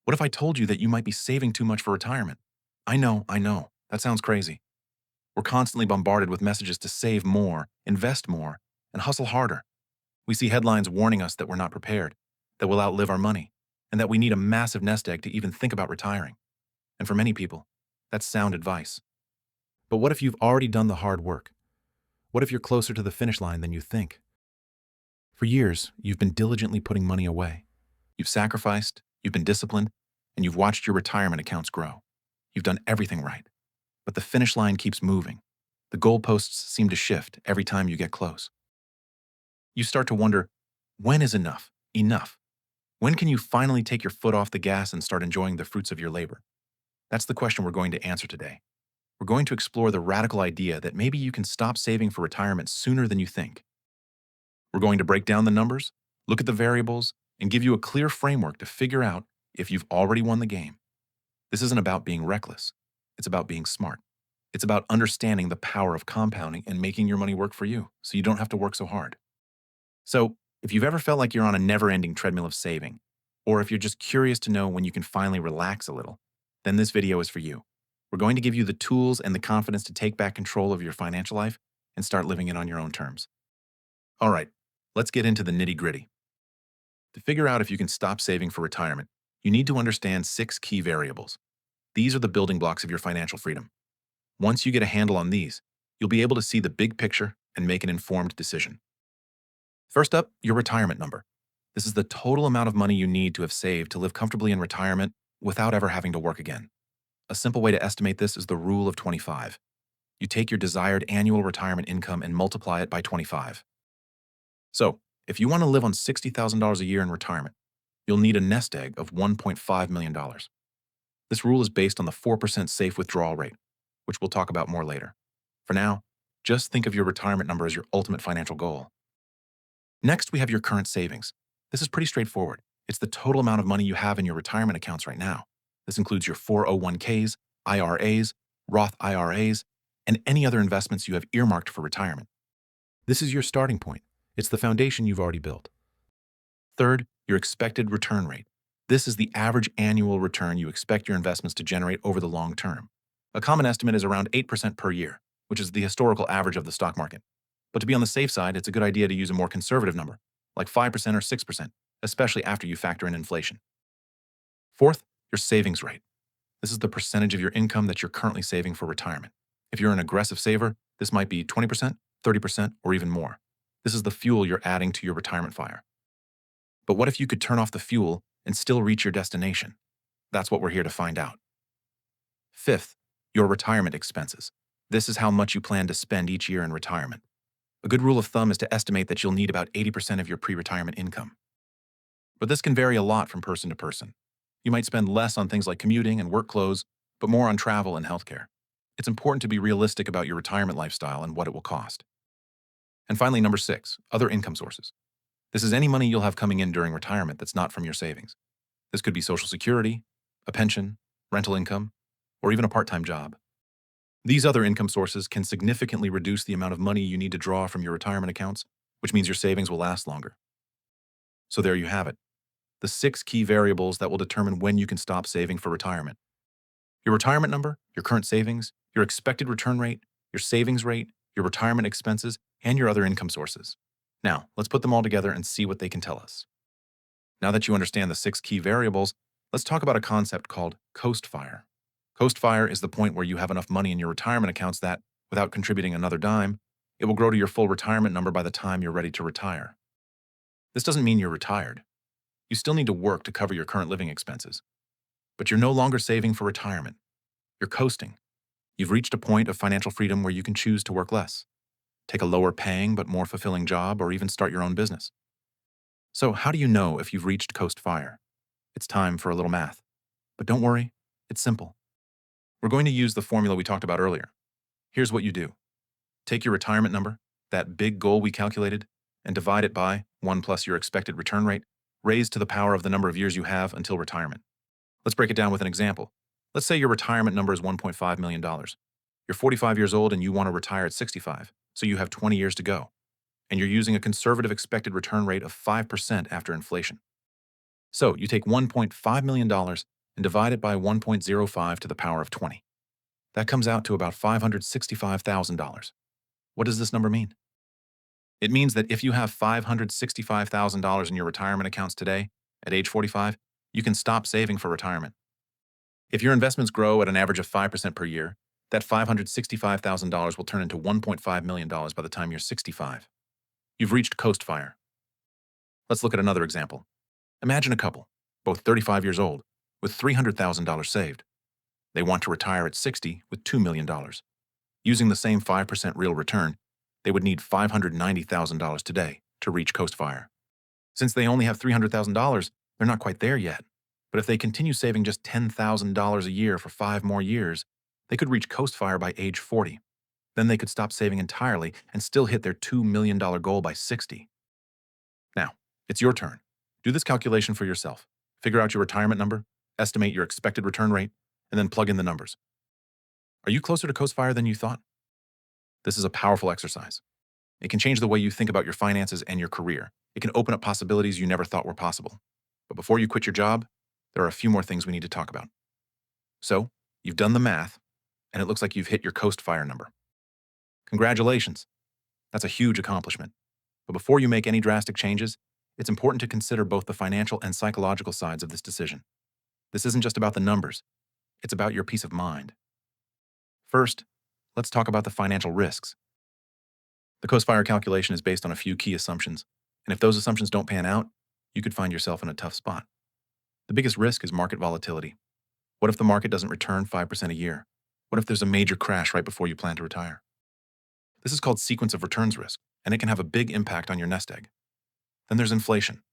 What if I told you that you might be saving too much for retirement? I know. That sounds crazy. We're constantly bombarded with messages to save more, invest more, and hustle harder. We see headlines warning us that we're not prepared, that we'll outlive our money, and that we need a massive nest egg to even think about retiring. And for many people, that's sound advice. But what if you've already done the hard work? What if you're closer to the finish line than you think? For years, you've been diligently putting money away. You've sacrificed, you've been disciplined, and you've watched your retirement accounts grow. You've done everything right. But the finish line keeps moving. The goalposts seem to shift every time you get close. You start to wonder, when is enough? Enough. When can you finally take your foot off the gas and start enjoying the fruits of your labor? That's the question we're going to answer today. We're going to explore the radical idea that maybe you can stop saving for retirement sooner than you think. We're going to break down the numbers, look at the variables, and give you a clear framework to figure out if you've already won the game. This isn't about being reckless. It's about being smart. It's about understanding the power of compounding and making your money work for you so you don't have to work so hard. So, if you've ever felt like you're on a never-ending treadmill of saving, or if you're just curious to know when you can finally relax a little, then this video is for you. We're going to give you the tools and the confidence to take back control of your financial life and start living it on your own terms. All right, let's get into the nitty-gritty. To figure out if you can stop saving for retirement, you need to understand 6 key variables. These are the building blocks of your financial freedom. Once you get a handle on these, you'll be able to see the big picture and make an informed decision. First up, your retirement number. This is the total amount of money you need to have saved to live comfortably in retirement without ever having to work again. A simple way to estimate this is the rule of 25. You take your desired annual retirement income and multiply it by 25. So, if you want to live on $60,000 a year in retirement, you'll need a nest egg of $1.5 million. This rule is based on the 4% safe withdrawal rate, which we'll talk about more later. For now, just think of your retirement number as your ultimate financial goal. Next, we have your current savings. This is pretty straightforward. It's the total amount of money you have in your retirement accounts right now. This includes your 401ks, IRAs, Roth IRAs, and any other investments you have earmarked for retirement. This is your starting point. It's the foundation you've already built. Third, your expected return rate. This is the average annual return you expect your investments to generate over the long term. A common estimate is around 8% per year, which is the historical average of the stock market. But to be on the safe side, it's a good idea to use a more conservative number, like 5% or 6%, especially after you factor in inflation. Fourth, your savings rate. This is the percentage of your income that you're currently saving for retirement. If you're an aggressive saver, this might be 20%, 30%, or even more. This is the fuel you're adding to your retirement fire. But what if you could turn off the fuel and still reach your destination? That's what we're here to find out. Fifth, your retirement expenses. This is how much you plan to spend each year in retirement. A good rule of thumb is to estimate that you'll need about 80% of your pre-retirement income. But this can vary a lot from person to person. You might spend less on things like commuting and work clothes, but more on travel and healthcare. It's important to be realistic about your retirement lifestyle and what it will cost. And finally, number 6, other income sources. This is any money you'll have coming in during retirement that's not from your savings. This could be Social Security, a pension, rental income, or even a part-time job. These other income sources can significantly reduce the amount of money you need to draw from your retirement accounts, which means your savings will last longer. So there you have it, the 6 key variables that will determine when you can stop saving for retirement. Your retirement number, your current savings, your expected return rate, your savings rate, your retirement expenses, and your other income sources. Now, let's put them all together and see what they can tell us. Now that you understand the 6 key variables, let's talk about a concept called coast fire. Coast fire is the point where you have enough money in your retirement accounts that, without contributing another dime, it will grow to your full retirement number by the time you're ready to retire. This doesn't mean you're retired. You still need to work to cover your current living expenses. But you're no longer saving for retirement. You're coasting. You've reached a point of financial freedom where you can choose to work less, take a lower paying but more fulfilling job, or even start your own business. So how do you know if you've reached coast fire? It's time for a little math. But don't worry, it's simple. We're going to use the formula we talked about earlier. Here's what you do. Take your retirement number, that big goal we calculated, and divide it by 1 plus your expected return rate, raised to the power of the number of years you have until retirement. Let's break it down with an example. Let's say your retirement number is $1.5 million. You're 45 years old and you want to retire at 65, so you have 20 years to go. And you're using a conservative expected return rate of 5% after inflation. So you take $1.5 million and divide it by 1.05 to the power of 20. That comes out to about $565,000. What does this number mean? It means that if you have $565,000 in your retirement accounts today, at age 45, you can stop saving for retirement. If your investments grow at an average of 5% per year, that $565,000 will turn into $1.5 million by the time you're 65. You've reached Coast Fire. Let's look at another example. Imagine a couple, both 35 years old, with $300,000 saved. They want to retire at 60 with $2 million. Using the same 5% real return, they would need $590,000 today to reach Coast Fire. Since they only have $300,000, they're not quite there yet. But if they continue saving just $10,000 a year for 5 more years, they could reach Coast Fire by age 40. Then they could stop saving entirely and still hit their $2 million goal by 60. Now, it's your turn. Do this calculation for yourself. Figure out your retirement number, estimate your expected return rate, and then plug in the numbers. Are you closer to Coast Fire than you thought? This is a powerful exercise. It can change the way you think about your finances and your career. It can open up possibilities you never thought were possible. But before you quit your job, there are a few more things we need to talk about. So, you've done the math, and it looks like you've hit your Coast Fire number. Congratulations. That's a huge accomplishment. But before you make any drastic changes, it's important to consider both the financial and psychological sides of this decision. This isn't just about the numbers. It's about your peace of mind. First, let's talk about the financial risks. The Coast Fire calculation is based on a few key assumptions, and if those assumptions don't pan out, you could find yourself in a tough spot. The biggest risk is market volatility. What if the market doesn't return 5% a year? What if there's a major crash right before you plan to retire? This is called sequence of returns risk, and it can have a big impact on your nest egg. Then there's inflation.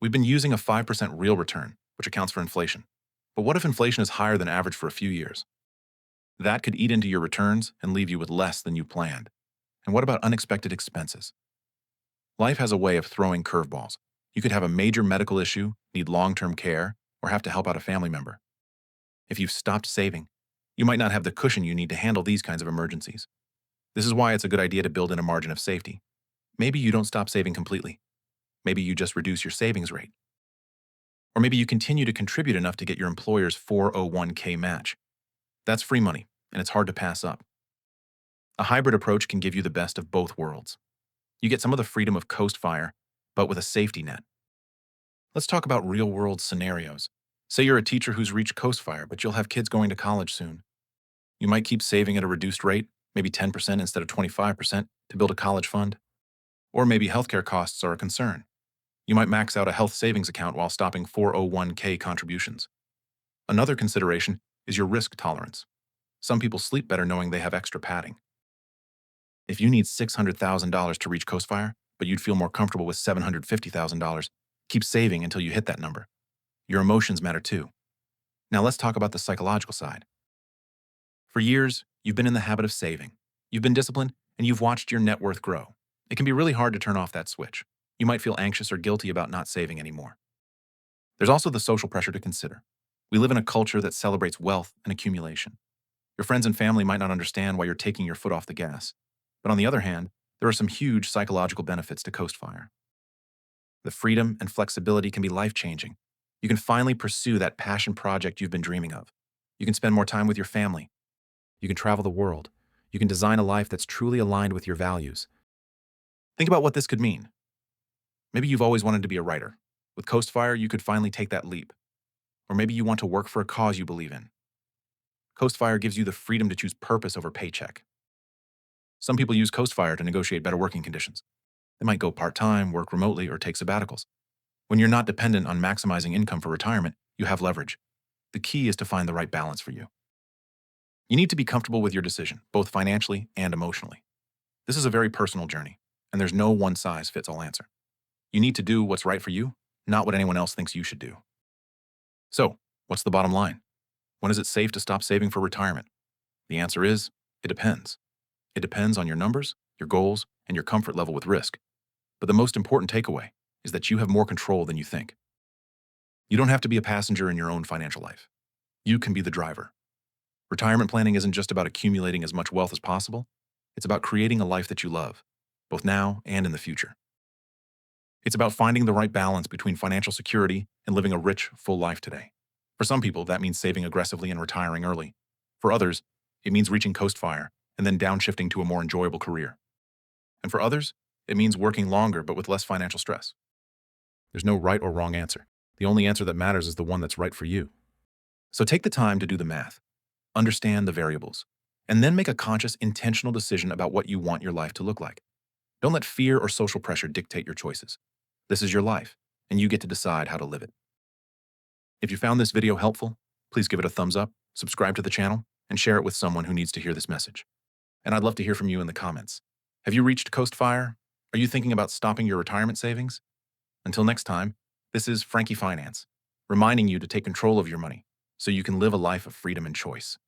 We've been using a 5% real return, which accounts for inflation. But what if inflation is higher than average for a few years? That could eat into your returns and leave you with less than you planned. And what about unexpected expenses? Life has a way of throwing curveballs. You could have a major medical issue, need long-term care, or have to help out a family member. If you've stopped saving, you might not have the cushion you need to handle these kinds of emergencies. This is why it's a good idea to build in a margin of safety. Maybe you don't stop saving completely. Maybe you just reduce your savings rate. Or maybe you continue to contribute enough to get your employer's 401k match. That's free money, and it's hard to pass up. A hybrid approach can give you the best of both worlds. You get some of the freedom of Coast Fire, but with a safety net. Let's talk about real-world scenarios. Say you're a teacher who's reached Coast Fire, but you'll have kids going to college soon. You might keep saving at a reduced rate, maybe 10% instead of 25%, to build a college fund. Or maybe healthcare costs are a concern. You might max out a health savings account while stopping 401k contributions. Another consideration is your risk tolerance. Some people sleep better knowing they have extra padding. If you need $600,000 to reach Coast Fire, but you'd feel more comfortable with $750,000, keep saving until you hit that number. Your emotions matter too. Now let's talk about the psychological side. For years, you've been in the habit of saving. You've been disciplined, and you've watched your net worth grow. It can be really hard to turn off that switch. You might feel anxious or guilty about not saving anymore. There's also the social pressure to consider. We live in a culture that celebrates wealth and accumulation. Your friends and family might not understand why you're taking your foot off the gas. But on the other hand, there are some huge psychological benefits to Coast Fire. The freedom and flexibility can be life-changing. You can finally pursue that passion project you've been dreaming of. You can spend more time with your family. You can travel the world. You can design a life that's truly aligned with your values. Think about what this could mean. Maybe you've always wanted to be a writer. With Coast Fire, you could finally take that leap. Or maybe you want to work for a cause you believe in. Coast Fire gives you the freedom to choose purpose over paycheck. Some people use Coast Fire to negotiate better working conditions. They might go part-time, work remotely, or take sabbaticals. When you're not dependent on maximizing income for retirement, you have leverage. The key is to find the right balance for you. You need to be comfortable with your decision, both financially and emotionally. This is a very personal journey, and there's no one-size-fits-all answer. You need to do what's right for you, not what anyone else thinks you should do. So, what's the bottom line? When is it safe to stop saving for retirement? The answer is, it depends. It depends on your numbers, your goals, and your comfort level with risk. But the most important takeaway is that you have more control than you think. You don't have to be a passenger in your own financial life. You can be the driver. Retirement planning isn't just about accumulating as much wealth as possible. It's about creating a life that you love, both now and in the future. It's about finding the right balance between financial security and living a rich, full life today. For some people, that means saving aggressively and retiring early. For others, it means reaching coast fire and then downshifting to a more enjoyable career. And for others, it means working longer but with less financial stress. There's no right or wrong answer. The only answer that matters is the one that's right for you. So take the time to do the math, understand the variables, and then make a conscious, intentional decision about what you want your life to look like. Don't let fear or social pressure dictate your choices. This is your life, and you get to decide how to live it. If you found this video helpful, please give it a thumbs up, subscribe to the channel, and share it with someone who needs to hear this message. And I'd love to hear from you in the comments. Have you reached coast fire? Are you thinking about stopping your retirement savings? Until next time, this is Frankie Finance, reminding you to take control of your money so you can live a life of freedom and choice.